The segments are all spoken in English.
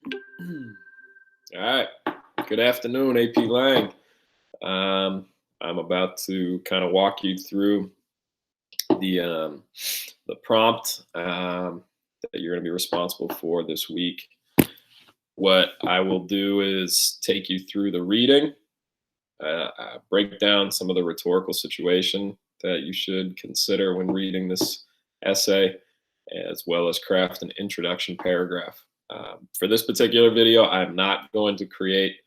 All right. Good afternoon, AP Lang. I'm about to kind of walk you through the um, the prompt that you're going to be responsible for this week. What I will do is take you through the reading, break down some of the rhetorical situation that you should consider when reading this essay, as well as craft an introduction paragraph. For this particular video, I'm not going to create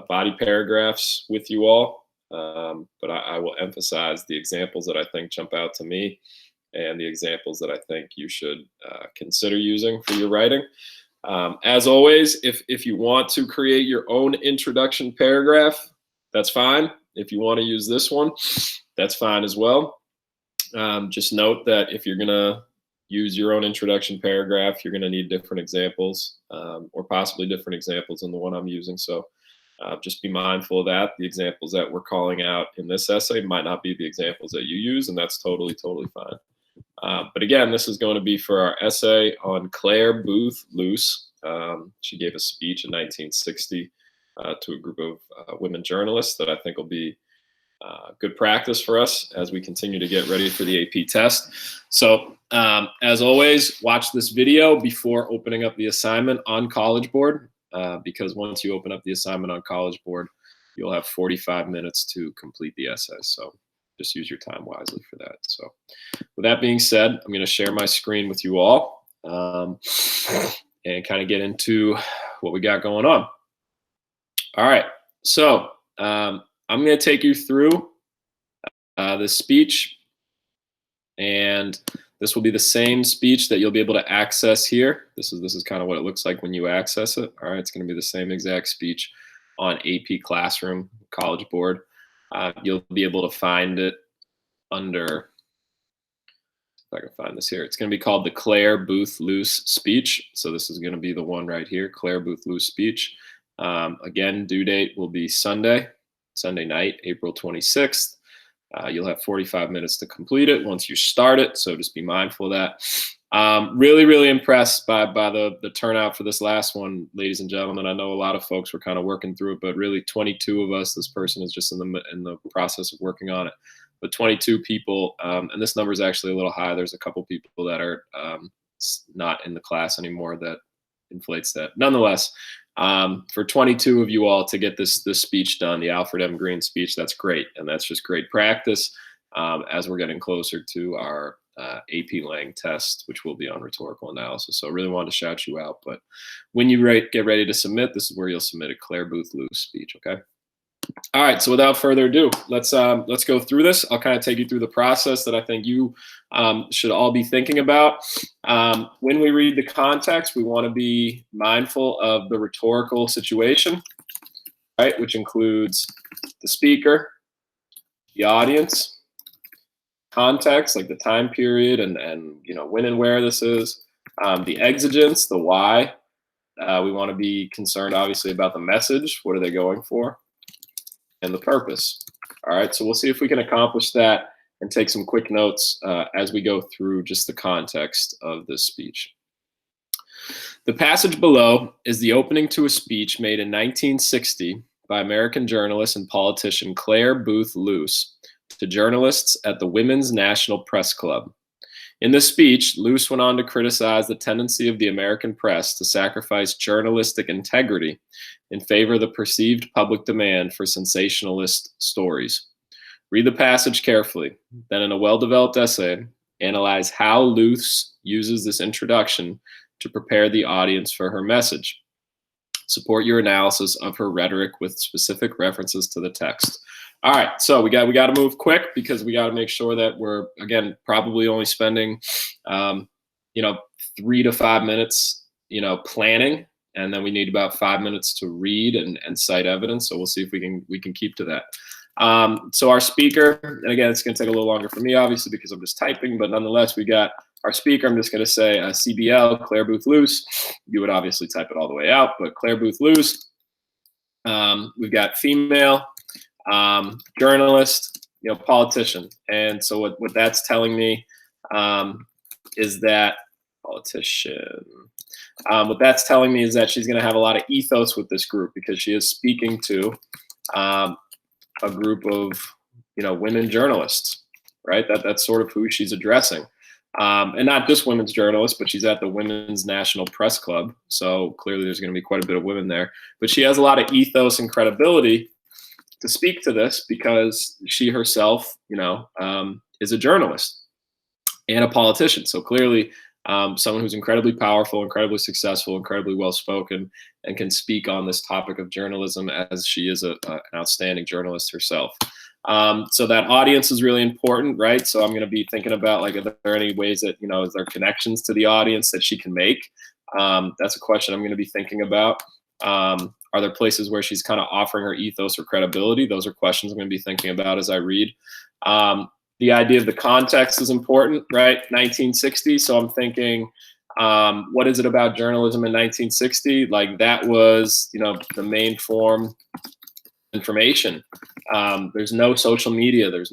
body paragraphs with you all, but I will emphasize the examples that I think jump out to me and the examples that I think you should consider using for your writing. As always, if you want to create your own introduction paragraph, that's fine. If you want to use this one, that's fine as well. Just note that if you're going to use your own introduction paragraph, you're going to need different examples or possibly different examples than the one I'm using. So just be mindful of that. The examples that we're calling out in this essay might not be the examples that you use, and that's totally fine. But again, this is going to be for our essay on Clare Booth Luce. She gave a speech in 1960 to a group of women journalists that I think will be good practice for us as we continue to get ready for the AP test. So as always, watch this video before opening up the assignment on College Board, because once you open up the assignment on College Board, you'll have 45 minutes to complete the essay. So just use your time wisely for that. So with that being said, I'm going to share my screen with you all and kind of get into what we got going on. All right. So I'm going to take you through this speech, and this will be the same speech that you'll be able to access here. This is kind of what it looks like when you access it. All right. It's going to be the same exact speech on AP Classroom, College Board. You'll be able to find it under, if I can find this here, it's going to be called the Clare Booth Luce speech. So this is going to be the one right here, Clare Booth Luce speech. Again, due date will be Sunday night, April 26th. You'll have 45 minutes to complete it once you start it. So just be mindful of that. Really impressed by the turnout for this last one, ladies and gentlemen. I know a lot of folks were kind of working through it, but really 22 of us, this person is just in the process of working on it. But 22 people, and this number is actually a little high. There's a couple people that are not in the class anymore that inflates that. Nonetheless, for 22 of you all to get this speech done, the Alfred M. Green speech, that's great. And that's just great practice as we're getting closer to our AP Lang test, which will be on rhetorical analysis. So I really wanted to shout you out. But when you get ready to submit, this is where you'll submit a Clare Booth Luce speech, okay? All right, so without further ado, let's go through this. I'll kind of take you through the process that I think you should all be thinking about. When we read the context, we want to be mindful of the rhetorical situation, right, which includes the speaker, the audience, context, like the time period and when and where this is, the exigence, the why. We want to be concerned, obviously, about the message. What are they going for? And the purpose. All right, so we'll see if we can accomplish that and take some quick notes as we go through just the context of this speech. The passage below is the opening to a speech made in 1960 by American journalist and politician Clare Booth Luce to journalists at the Women's National Press Club. In the speech, Luce went on to criticize the tendency of the American press to sacrifice journalistic integrity in favor of the perceived public demand for sensationalist stories. Read the passage carefully, then in a well-developed essay, analyze how Luce uses this introduction to prepare the audience for her message. Support your analysis of her rhetoric with specific references to the text. All right, so we got to move quick because we got to make sure that we're, again, probably only spending 3 to 5 minutes planning, and then we need about 5 minutes to read and cite evidence. So we'll see if we can keep to that. So our speaker, and again, it's going to take a little longer for me, obviously, because I'm just typing, but nonetheless, we got our speaker. I'm just going to say CBL, Clare Booth Luce. You would obviously type it all the way out, but Clare Booth Luce. We've got female, journalist, politician. And so what that's telling me is that politician. What that's telling me is that she's going to have a lot of ethos with this group because she is speaking to a group of, women journalists, right? That's sort of who she's addressing. And not just women's journalists, but she's at the Women's National Press Club. So clearly there's going to be quite a bit of women there. But she has a lot of ethos and credibility to speak to this because she herself, is a journalist and a politician. So clearly someone who's incredibly powerful, incredibly successful, incredibly well-spoken, and can speak on this topic of journalism as she is an outstanding journalist herself. So that audience is really important, right? So I'm going to be thinking about, like, are there any ways that, is there connections to the audience that she can make? That's a question I'm going to be thinking about. Are there places where she's kind of offering her ethos or credibility? Those are questions I'm going to be thinking about as I read. The idea of the context is important, right? 1960. So I'm thinking, what is it about journalism in 1960? Like, that was, the main form information. There's no social media. There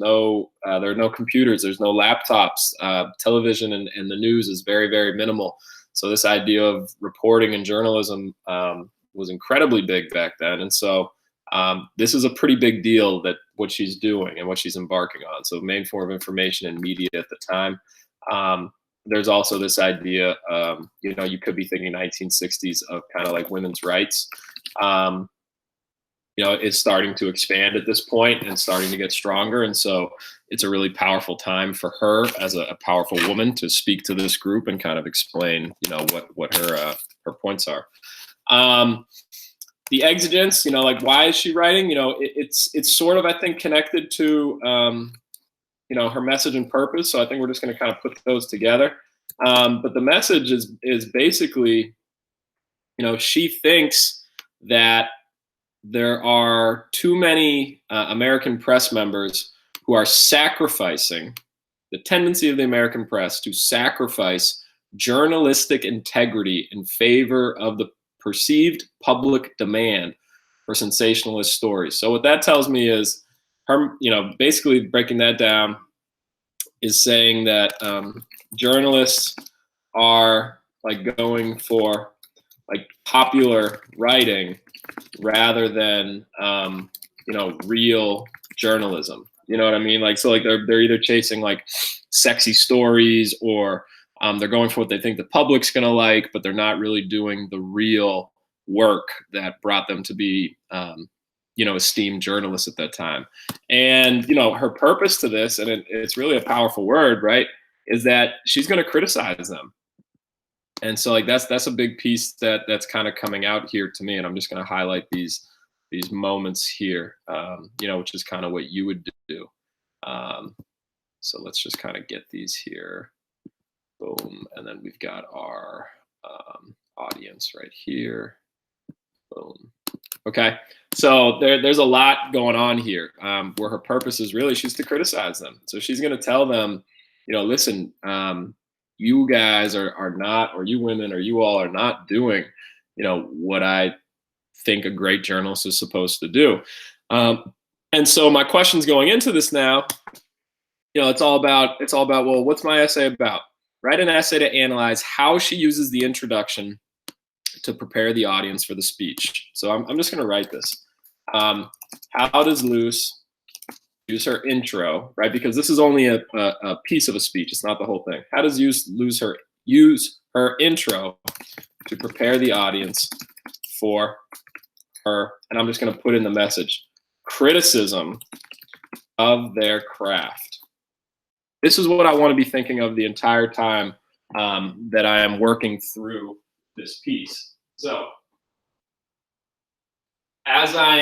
are no computers. There's no laptops. Television and the news is very, very minimal. So this idea of reporting and journalism was incredibly big back then. And so this is a pretty big deal, that what she's doing and what she's embarking on. So main form of information and media at the time. There's also this idea, you could be thinking 1960s of kind of like women's rights. Is starting to expand at this point and starting to get stronger. And so it's a really powerful time for her as a powerful woman to speak to this group and kind of explain, what her points are. The exigence, like, why is she writing? It's sort of, I think, connected to, her message and purpose. So I think we're just going to kind of put those together. But the message is basically, she thinks that there are too many American press members who are sacrificing the tendency of the American press to sacrifice journalistic integrity in favor of the perceived public demand for sensationalist stories. So what that tells me is her, basically breaking that down is saying that journalists are, like, going for, like, popular writing rather than real journalism. You know what I mean? Like, so, like, they're either chasing, like, sexy stories, or they're going for what they think the public's gonna like, but they're not really doing the real work that brought them to be esteemed journalists at that time. And her purpose to this, and it's really a powerful word, right, is that she's going to criticize them. And so, like, that's a big piece that's kind of coming out here to me. And I'm just going to highlight these moments here, which is kind of what you would do. So let's just kind of get these here. Boom. And then we've got our audience right here. Boom. Okay. So there's a lot going on here, where her purpose is really, she's to criticize them. So she's going to tell them, listen, you guys are not, or you women, or you all are not doing, what I think a great journalist is supposed to do. And so my questions going into this now, it's all about, well, what's my essay about? Write an essay to analyze how she uses the introduction to prepare the audience for the speech. So I'm just going to write this. How does Luce use her intro, right? Because this is only a piece of a speech. It's not the whole thing. How does Luce use her intro to prepare the audience for her? And I'm just going to put in the message: criticism of their craft. This is what I want to be thinking of the entire time that I am working through this piece. So as I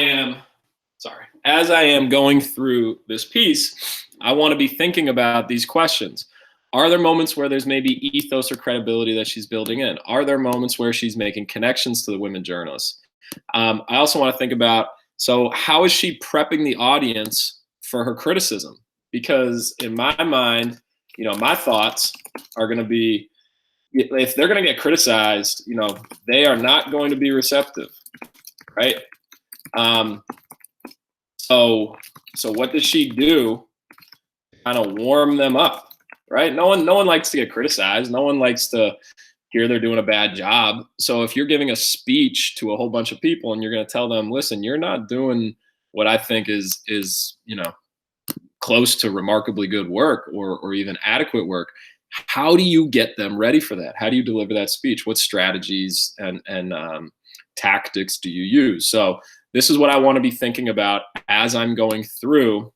am going through this piece, I want to be thinking about these questions. Are there moments where there's maybe ethos or credibility that she's building in? Are there moments where she's making connections to the women journalists? I also want to think about, so how is she prepping the audience for her criticism? Because in my mind, my thoughts are going to be, if they're going to get criticized, they are not going to be receptive, right? So what does she do to kind of warm them up, right? No one likes to get criticized. No one likes to hear they're doing a bad job. So if you're giving a speech to a whole bunch of people and you're going to tell them, listen, you're not doing what I think is close to remarkably good work or even adequate work, how do you get them ready for that? How do you deliver that speech? What strategies and tactics do you use? So this is what I want to be thinking about as I'm going through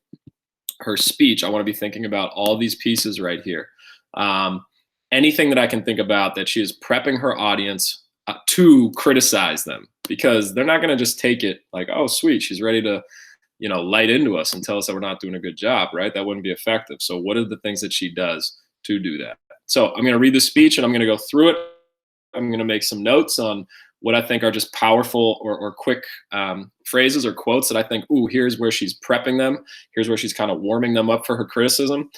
her speech. I want to be thinking about all these pieces right here. Anything that I can think about that she is prepping her audience to criticize them, because they're not going to just take it like, oh, sweet, she's ready to, light into us and tell us that we're not doing a good job, right? That wouldn't be effective. So what are the things that she does to do that? So I'm going to read the speech and I'm going to go through it. I'm going to make some notes on what I think are just powerful or quick phrases or quotes that I think, ooh, here's where she's prepping them. Here's where she's kind of warming them up for her criticism.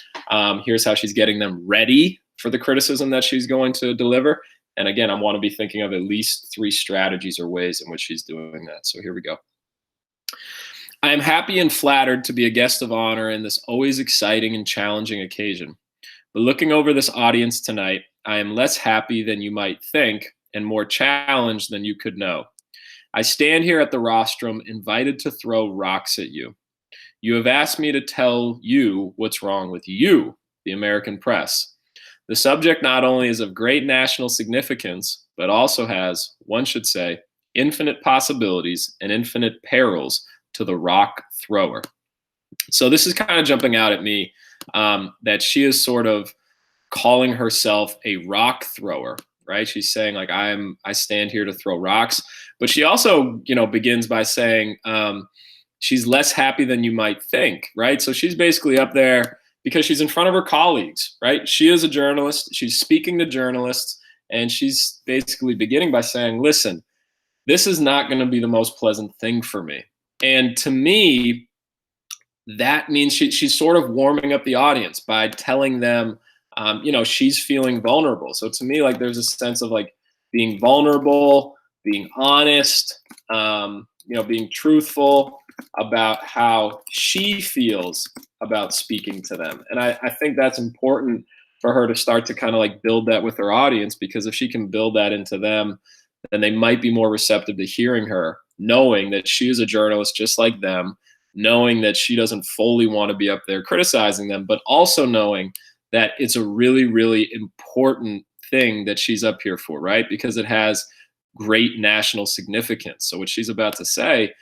Here's how she's getting them ready for the criticism that she's going to deliver. And again, I want to be thinking of at least 3 strategies or ways in which she's doing that. So here we go. I am happy and flattered to be a guest of honor in this always exciting and challenging occasion. But looking over this audience tonight, I am less happy than you might think and more challenged than you could know. I stand here at the rostrum invited to throw rocks at you. You have asked me to tell you what's wrong with you, the American press. The subject not only is of great national significance, but also has, one should say, infinite possibilities and infinite perils to the rock thrower. So this is kind of jumping out at me, that she is sort of calling herself a rock thrower, right? She's saying like, I stand here to throw rocks, but she also, begins by saying, she's less happy than you might think, right? So she's basically up there because she's in front of her colleagues, right? She is a journalist. She's speaking to journalists, and she's basically beginning by saying, listen, this is not going to be the most pleasant thing for me. And to me, that means she's sort of warming up the audience by telling them, she's feeling vulnerable. So to me, like there's a sense of like being vulnerable, being honest, being truthful about how she feels about speaking to them. And I think that's important for her to start to kind of like build that with her audience, because if she can build that into them, then they might be more receptive to hearing her, knowing that she is a journalist just like them, knowing that she doesn't fully want to be up there criticizing them, but also knowing that it's a really, really important thing that she's up here for, right? Because it has great national significance. So what she's about to say,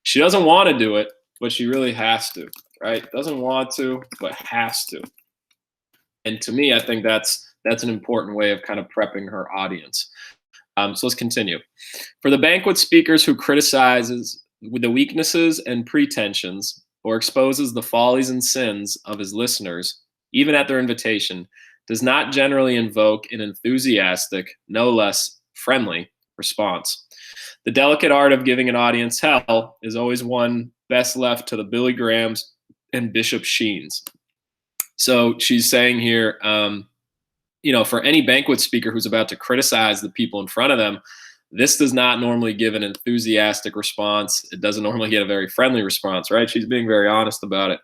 she doesn't want to do it, but she really has to, right? Doesn't want to, but has to. And to me, I think that's an important way of kind of prepping her audience. So let's continue. For the banquet speakers who criticizes the weaknesses and pretensions or exposes the follies and sins of his listeners, even at their invitation, does not generally invoke an enthusiastic, no less friendly response. The delicate art of giving an audience hell is always one best left to the Billy Grahams and Bishop Sheens. So she's saying here, for any banquet speaker who's about to criticize the people in front of them, this does not normally give an enthusiastic response. It doesn't normally get a very friendly response, right? She's being very honest about it.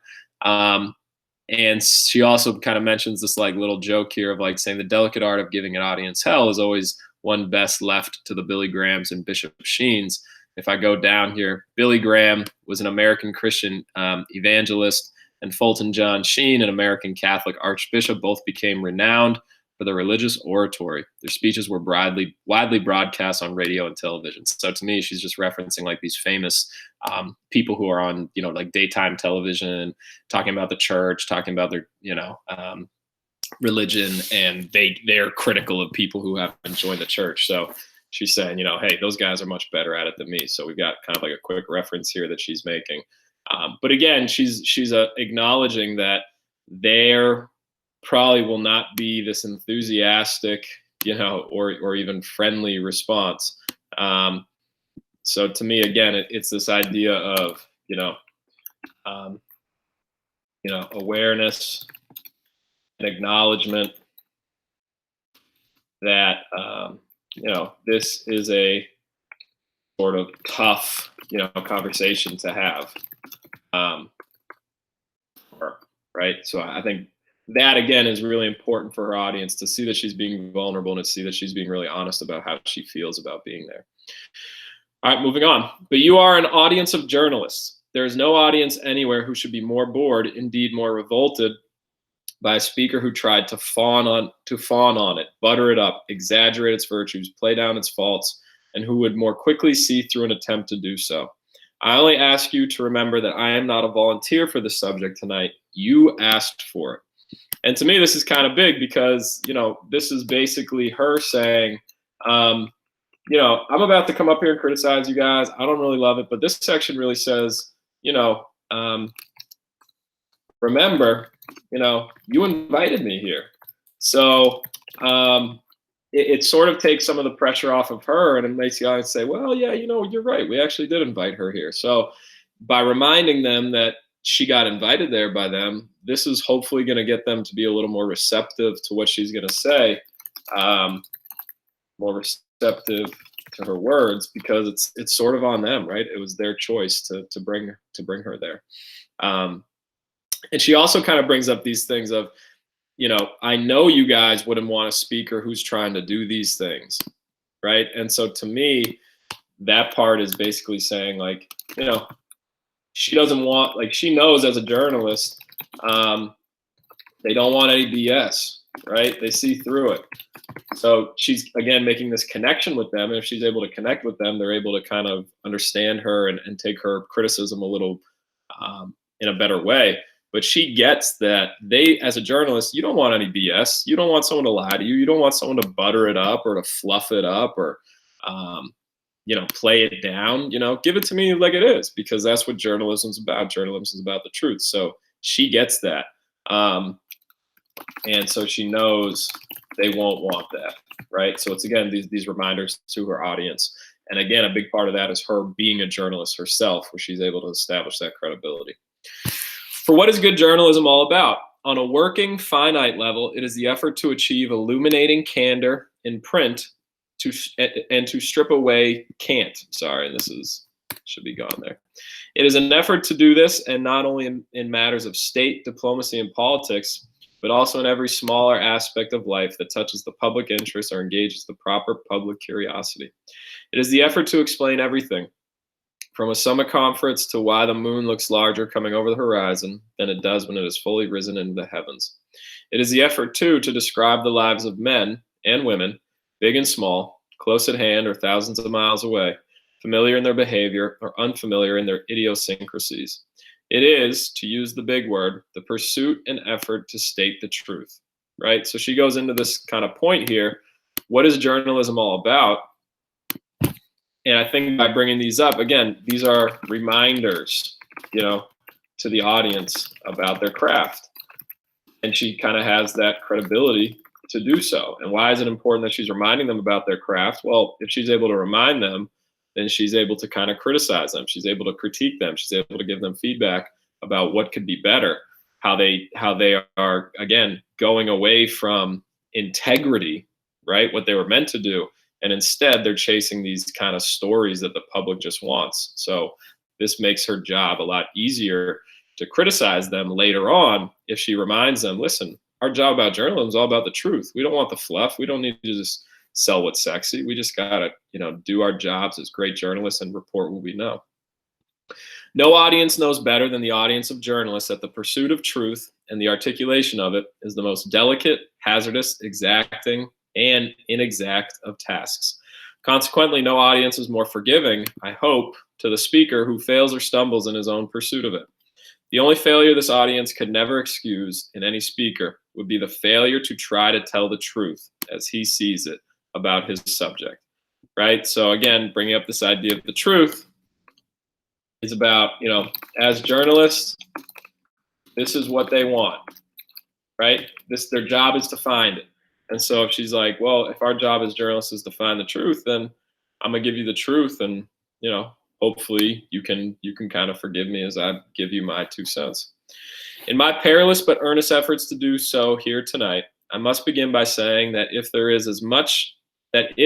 And she also kind of mentions this like little joke here of like saying the delicate art of giving an audience hell is always one best left to the Billy Grahams and Bishop Sheens. If I go down here, Billy Graham was an American Christian evangelist, and Fulton John Sheen, an American Catholic archbishop, both became renowned for their religious oratory. Their speeches were widely broadcast on radio and television. So to me, she's just referencing like these famous people who are on, like daytime television, talking about the church, talking about their, religion, and they're critical of people who haven't joined the church. So she's saying, hey, those guys are much better at it than me. So we've got kind of like a quick reference here that she's making. But again, she's acknowledging that there probably will not be this enthusiastic, or even friendly response. So to me, again, it's this idea of, awareness and acknowledgement that, this is a sort of tough, conversation to have. Right. So I think that again is really important for her audience to see that she's being vulnerable and to see that she's being really honest about how she feels about being there. All right, moving on. But you are an audience of journalists. There is no audience anywhere who should be more bored, indeed more revolted, by a speaker who tried to fawn on it, butter it up, exaggerate its virtues, play down its faults, and who would more quickly see through an attempt to do so. I only ask you to remember that I am not a volunteer for the subject tonight. You asked for it. And to me, this is kind of big because, this is basically her saying, I'm about to come up here and criticize you guys. I don't really love it, but this section really says, remember, you invited me here. So it sort of takes some of the pressure off of her, and it makes the audience say, well, yeah, you're right. We actually did invite her here. So by reminding them that she got invited there by them, this is hopefully going to get them to be a little more receptive to what she's going to say, more receptive to her words, because it's sort of on them, right? It was their choice to bring her there. And she also kind of brings up these things of, I know you guys wouldn't want a speaker who's trying to do these things, right? And so to me, that part is basically saying, like, she doesn't want, like, she knows as a journalist, they don't want any BS, right? They see through it. So she's, again, making this connection with them. And if she's able to connect with them, they're able to kind of understand her and take her criticism a little in a better way. But she gets that as a journalist, you don't want any BS. You don't want someone to lie to you. You don't want someone to butter it up or to fluff it up or, play it down. Give it to me like it is, because that's what journalism's about. Journalism is about the truth. So she gets that. And so she knows they won't want that, right? So it's, again, these reminders to her audience. And again, a big part of that is her being a journalist herself, where she's able to establish that credibility. For what is good journalism all about? On a working, finite level, it is the effort to achieve illuminating candor in print and to strip away cant. Sorry, should be gone there. It is an effort to do this, and not only in matters of state, diplomacy, and politics, but also in every smaller aspect of life that touches the public interest or engages the proper public curiosity. It is the effort to explain everything, from a summer conference to why the moon looks larger coming over the horizon than it does when it is fully risen into the heavens. It is the effort, too, to describe the lives of men and women, big and small, close at hand or thousands of miles away, familiar in their behavior or unfamiliar in their idiosyncrasies. It is, to use the big word, the pursuit and effort to state the truth, right? So she goes into this kind of point here. What is journalism all about? And I think by bringing these up, again, these are reminders, to the audience about their craft. And she kind of has that credibility to do so. And why is it important that she's reminding them about their craft? Well, if she's able to remind them, then she's able to kind of criticize them. She's able to critique them. She's able to give them feedback about what could be better, how they are, again, going away from integrity, right? What they were meant to do. And instead, they're chasing these kind of stories that the public just wants. So this makes her job a lot easier to criticize them later on if she reminds them, listen, our job about journalism is all about the truth. We don't want the fluff. We don't need to just sell what's sexy. We just got to, do our jobs as great journalists and report what we know. No audience knows better than the audience of journalists that the pursuit of truth and the articulation of it is the most delicate, hazardous, exacting, and inexact of tasks. Consequently, no audience is more forgiving, I hope, to the speaker who fails or stumbles in his own pursuit of it. The only failure this audience could never excuse in any speaker would be the failure to try to tell the truth as he sees it about his subject, right? So again, bringing up this idea of the truth is about, as journalists, this is what they want, right? Their job is to find it. And so if she's like, well, if our job as journalists is to find the truth, then I'm gonna give you the truth, and hopefully you can kind of forgive me as I give you my 2 cents. In my perilous but earnest efforts to do so here tonight, I must begin by saying that if there is much that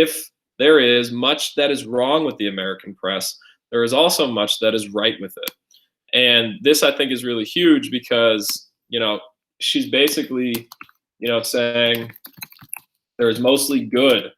is wrong with the American press, there is also much that is right with it. And this, I think, is really huge because, she's basically, saying there is mostly good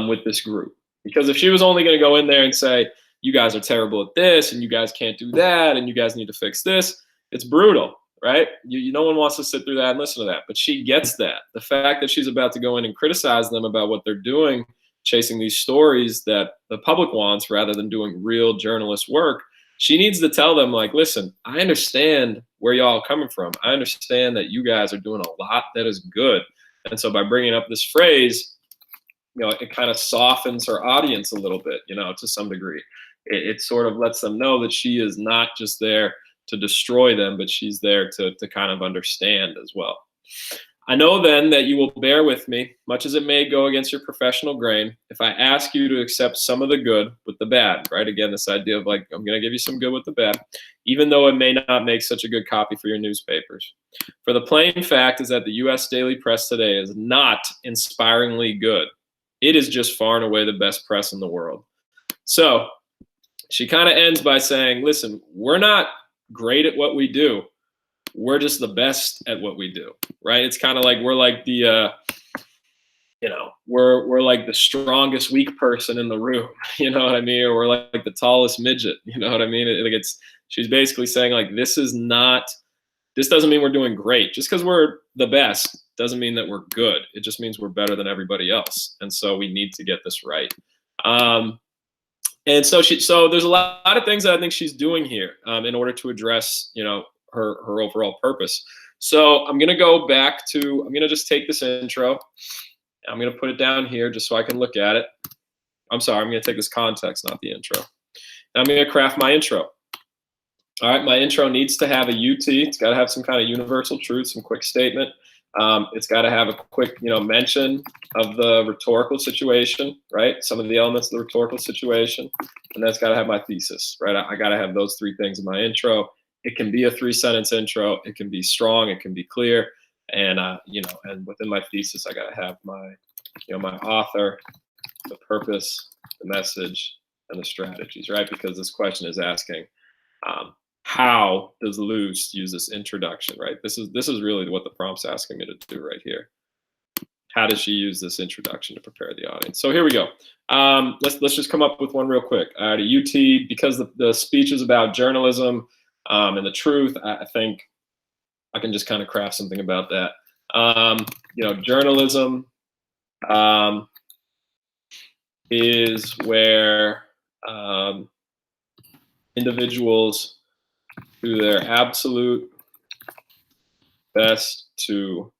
with this group. Because if she was only going to go in there and say, you guys are terrible at this, and you guys can't do that, and you guys need to fix this, it's brutal, right? No one wants to sit through that and listen to that. But she gets that. The fact that she's about to go in and criticize them about what they're doing, chasing these stories that the public wants rather than doing real journalist work, she needs to tell them, like, listen, I understand where y'all are coming from. I understand that you guys are doing a lot that is good. And so by bringing up this phrase, it kind of softens her audience a little bit, to some degree. It sort of lets them know that she is not just there to destroy them, but she's there to kind of understand as well. I know then that you will bear with me, much as it may go against your professional grain, if I ask you to accept some of the good with the bad, right? Again, this idea of like, I'm going to give you some good with the bad, even though it may not make such a good copy for your newspapers. For the plain fact is that the U.S. daily press today is not inspiringly good. It is just far and away the best press in the world. So she kind of ends by saying, listen, we're not great at what we do. We're just the best at what we do, right? It's kind of like we're like the, we're like the strongest weak person in the room, you know what I mean? Or we're like the tallest midget, you know what I mean? She's basically saying like, this doesn't mean we're doing great. Just because we're the best doesn't mean that we're good. It just means we're better than everybody else. And so we need to get this right. And so there's a lot of things that I think she's doing here in order to address, her overall purpose. So I'm going to just take this intro. I'm going to put it down here just so I can look at it. I'm sorry, I'm going to take this context, not the intro. And I'm going to craft my intro. All right, my intro needs to have a UT. It's got to have some kind of universal truth, some quick statement. It's got to have a quick, mention of the rhetorical situation, right? Some of the elements of the rhetorical situation. And that's got to have my thesis, right? I got to have those three things in my intro. It can be a 3-sentence intro. It can be strong. It can be clear. And, and within my thesis, I got to have my, my author, the purpose, the message, and the strategies, right? Because this question is asking, how does Luce use this introduction, right? This is really what the prompt's asking me to do right here. How does she use this introduction to prepare the audience? So here we go. Let's just come up with one real quick. All right, a UT, because the speech is about journalism and the truth, I think I can just kind of craft something about that. Journalism is where individuals do their absolute best to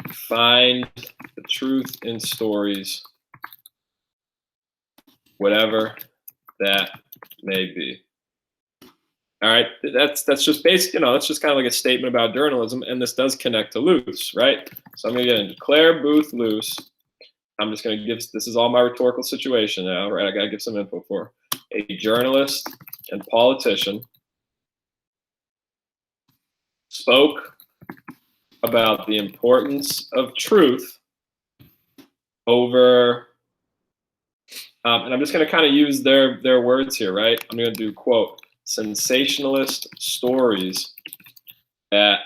find the truth in stories, whatever that may be. All right, that's just basic, that's just kind of like a statement about journalism, and this does connect to Luce, right? So I'm gonna get into Clare, Booth, Luce. I'm just gonna this is all my rhetorical situation now, right? I gotta give some info for a journalist and politician spoke about the importance of truth over, and I'm just going to kind of use their words here, right? I'm going to do, quote, sensationalist stories that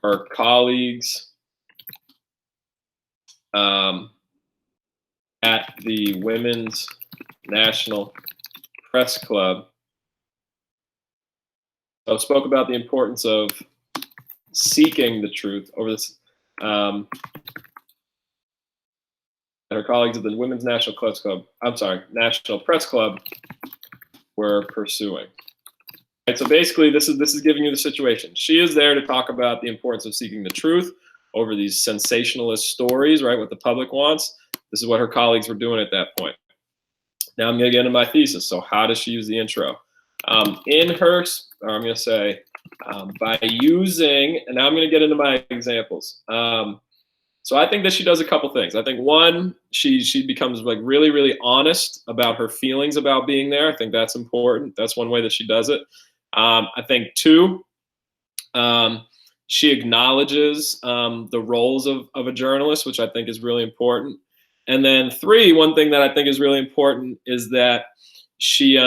her colleagues at the Women's National Press Club spoke about the importance of seeking the truth over this. Her colleagues at the Women's National Press Club were pursuing. Right, so basically, this is giving you the situation. She is there to talk about the importance of seeking the truth over these sensationalist stories, right? What the public wants. This is what her colleagues were doing at that point. Now I'm going to get into my thesis. So how does she use the intro? I'm going to say, by using, and now I'm going to get into my examples. So I think that she does a couple things. I think one, she becomes like really, really honest about her feelings about being there. I think that's important. That's one way that she does it. I think two, she acknowledges the roles of a journalist, which I think is really important. And then three, one thing that I think is really important is that she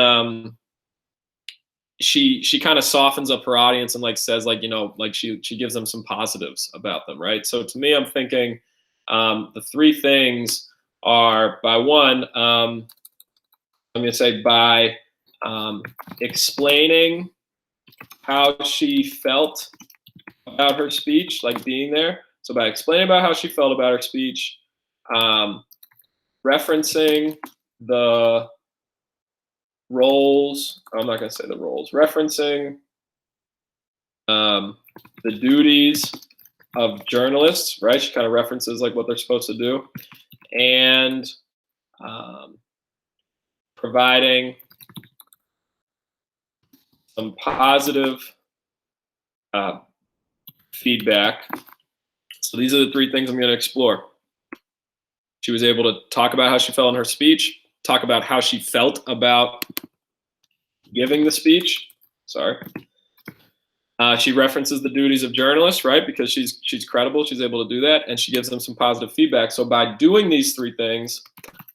she kind of softens up her audience and like says like, you know, like she gives them some positives about them, right? So to me, I'm thinking the three things are by one, I'm going to say by explaining how she felt about her speech, like being there. So by explaining about how she felt about her speech, referencing the roles, I'm not going to say the roles, referencing the duties of journalists, right? She kind of references like what they're supposed to do, and providing some positive feedback. So these are the three things I'm going to explore. She was able to talk about how she felt in her speech, talk about how she felt about giving the speech. Sorry. She references the duties of journalists, right? Because she's credible, she's able to do that, and she gives them some positive feedback. So by doing these three things,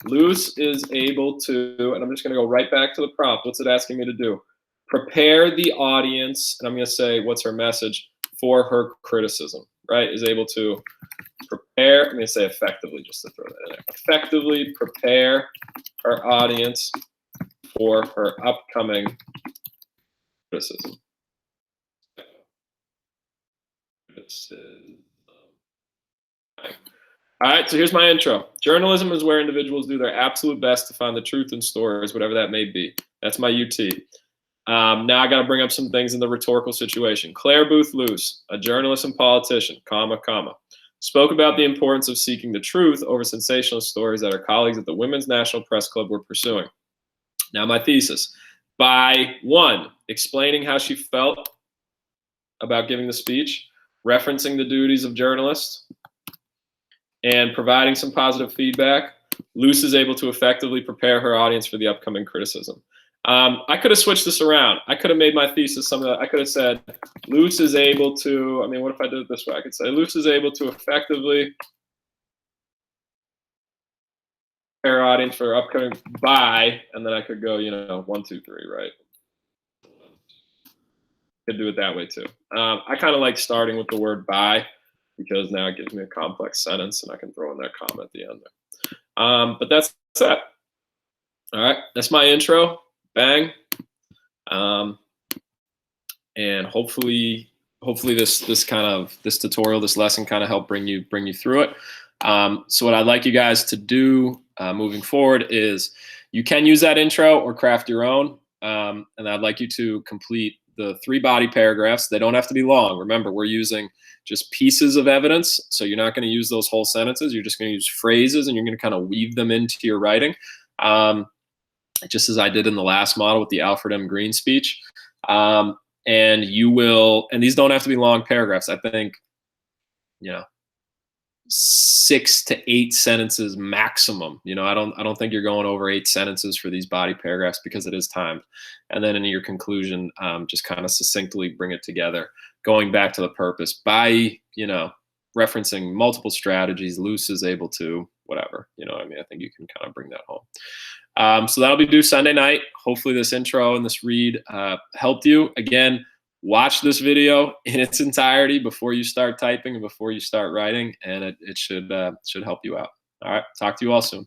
Luce is able to, and I'm just going to go right back to the prompt. What's it asking me to do? Prepare the audience, and I'm going to say, what's her message for her criticism, right? Is able to prepare, I'm going to say effectively, just to throw that in there. Effectively prepare her audience for her upcoming criticism. All right, so here's my intro. Journalism is where individuals do their absolute best to find the truth in stories, whatever that may be. That's my UT. Now I got to bring up some things in the rhetorical situation. Clare Booth Luce, a journalist and politician, spoke about the importance of seeking the truth over sensational stories that her colleagues at the Women's National Press Club were pursuing. Now my thesis. By one, explaining how she felt about giving the speech, referencing the duties of journalists, and providing some positive feedback, Luce is able to effectively prepare her audience for the upcoming criticism. I could have switched this around. I could have made my thesis something that I could have said, Luce is able to, I mean, what if I did it this way? I could say, Luce is able to effectively prepare her audience for upcoming by, and then I could go, you know, 1, 2, 3, right? Could do it that way too. I kind of like starting with the word by, because now it gives me a complex sentence and I can throw in that comma at the end there. But that's that. All right, that's my intro. Bang. And hopefully this tutorial, this lesson kind of helped bring you through it. So what I'd like you guys to do moving forward is you can use that intro or craft your own. And I'd like you to complete the 3 body paragraphs. They don't have to be long. Remember, we're using just pieces of evidence. So you're not going to use those whole sentences. You're just going to use phrases and you're going to kind of weave them into your writing. Just as I did in the last model with the Alfred M. Green speech. And you will, and these don't have to be long paragraphs. I think, you know, 6 to 8 sentences maximum. You know, I don't think you're going over 8 sentences for these body paragraphs because it is timed. And then in your conclusion, just kind of succinctly bring it together, going back to the purpose by, you know, referencing multiple strategies. Luce is able to, whatever, you know what I mean? I think you can kind of bring that home. So that'll be due Sunday night. Hopefully this intro and this read helped you. Again, watch this video in its entirety before you start typing and before you start writing, and it should help you out. All right, talk to you all soon.